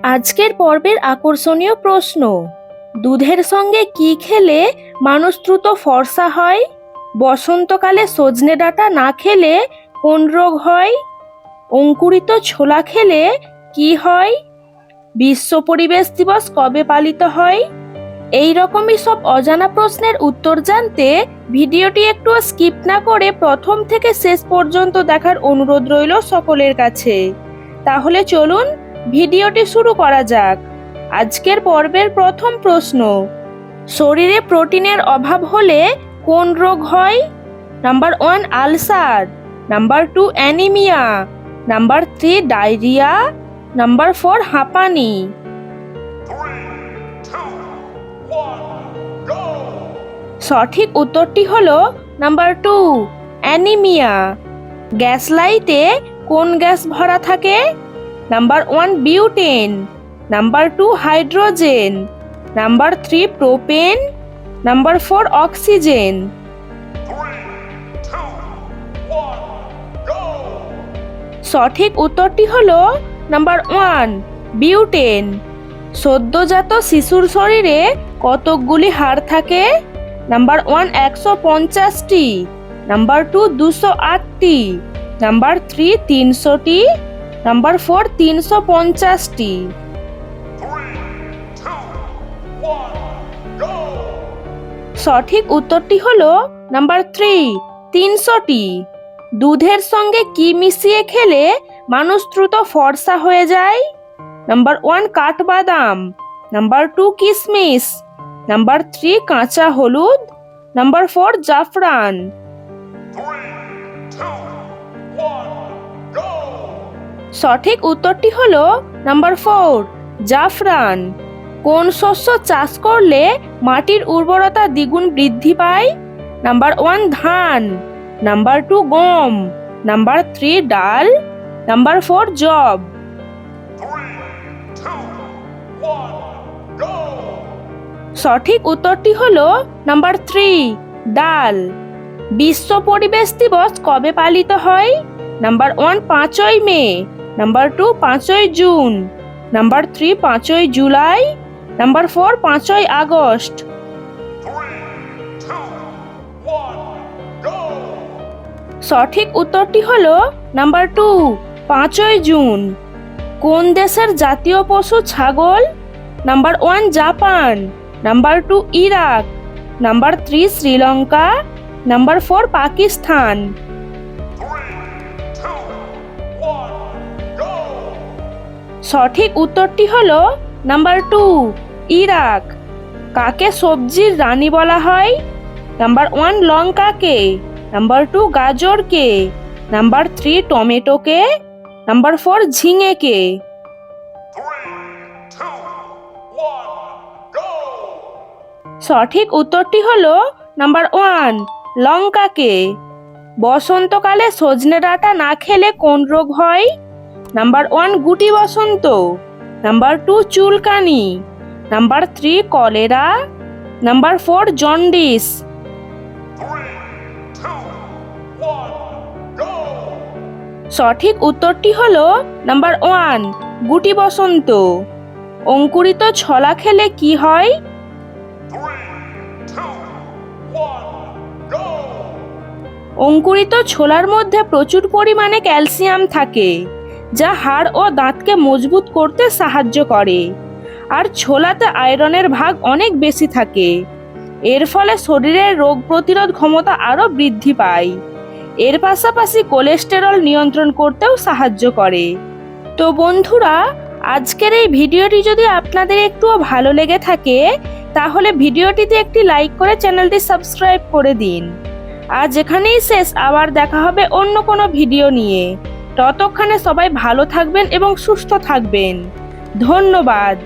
আজকের পর্বের আকর্ষণীয় প্রশ্ন, দুধের সঙ্গে কি খেলে মানুষ দ্রুত ফর্সা হয়? বসন্তকালে সজনে ডাঁটা না খেলে কোন রোগ হয়? অঙ্কুরিত ছোলা খেলে কি হয়? বিশ্ব পরিবেশ দিবস কবে পালিত হয়? এই রকমই সব অজানা প্রশ্নের উত্তর জানতে ভিডিওটি একটু স্কিপ না করে প্রথম থেকে শেষ পর্যন্ত দেখার অনুরোধ রইল সকলের কাছে। তাহলে চলুন ভিডিওটি শুরু করা যাক। আজকের পর্বের প্রথম প্রশ্ন, শরীরে প্রোটিনের অভাব হলে কোন রোগ হয়? Number 1 ulcer, number 2 anaemia, number 3 diarrhoea, number 4 হাঁপানি। সঠিক উত্তরটি হলো নাম্বার 2 অ্যানিমিয়া। গ্যাস লাইটে কোন গ্যাস ভরা থাকে? Number 1 butane, number 2 hydrogen, number 3 propane, number 4 oxygen. সঠিক উত্তরটি হলো নাম্বার 1 বিউটেন। সদ্যজাত শিশুর শরীরে কতকগুলি হাড় থাকে? নাম্বার 1 150টি, নাম্বার 2 208টি, নাম্বার 3 300টি, নাম্বার 4 350টি। সঠিক উত্তরটি হলো নাম্বার 3 300টি। দুধের সঙ্গে কি মিশিয়ে খেলে মানুষ দ্রুত ফর্সা হয়ে যায়? নাম্বার 1 কাঠবাদাম, নাম্বার 2 কিশমিশ, নাম্বার 3 কাঁচা হলুদ, নাম্বার 4 জাফরান। সঠিক উত্তরটি হলো নাম্বার 4 জাফরান। কোন শস্য চাষ করলে মাটির উর্বরতা দ্বিগুণ বৃদ্ধি পায়? নাম্বার 1 ধান, নাম্বার 2 গম, নাম্বার 3 ডাল, নাম্বার 4 যব। সঠিক উত্তরটি হলো নাম্বার 3 ডাল। বিশ্ব পরিবেশ দিবস কবে পালিত হয়? নাম্বার 1 5ই মে, নাম্বার 2 5ই জুন, নাম্বার 3 5ই জুলাই, নাম্বার 4 5ই আগস্ট। সঠিক উত্তরটি হলো নাম্বার 2 5ই জুন। কোন দেশের জাতীয় পশু ছাগল? Number 1 Japan, number 2 Iraq, number 3 Sri Lanka, number 4 Pakistan. সঠিক উত্তরটি হলো নাম্বার 2 ইরাক। কাকে সবজির রানী বলা হয়? নাম্বার 1 লঙ্কাকে, নাম্বার 2 গাজরকে, নাম্বার 3 টমেটোকে, নাম্বার 4 ঝিঙেকে। সঠিক উত্তরটি হলো নাম্বার 1 লঙ্কাকে। বসন্তকালে সজনে ডাঁটা না খেলে কোন রোগ হয়? নাম্বার 1 গুটি বসন্ত, নাম্বার 2 চুলকানি, নাম্বার 3 কলেরা, নাম্বার 4 জন্ডিস। সঠিক উত্তরটি হলো নাম্বার 1 গুটি বসন্ত। অঙ্কুরিত ছোলা খেলে কি হয়? অঙ্কুরিত ছোলার মধ্যে প্রচুর পরিমাণে ক্যালসিয়াম থাকে, যা হাড় ও দাঁতকে মজবুত করতে সাহায্য করে। আর ছোলাতে আয়রনের ভাগ অনেক বেশি থাকে। এর ফলে শরীরের রোগ প্রতিরোধ ক্ষমতা আরও বৃদ্ধি পায়। এর পাশাপাশি কোলেস্টেরল নিয়ন্ত্রণ করতেও সাহায্য করে। তো বন্ধুরা, আজকের এই ভিডিওটি যদি আপনাদের একটুও ভালো লেগে থাকে তাহলে ভিডিওটিতে একটি লাইক করে চ্যানেলটি সাবস্ক্রাইব করে দিন। আজ এখানেই শেষ, আবার দেখা হবে অন্য কোনো ভিডিও নিয়ে। ততক্ষণে সবাই ভালো থাকবেন এবং সুস্থ থাকবেন। ধন্যবাদ।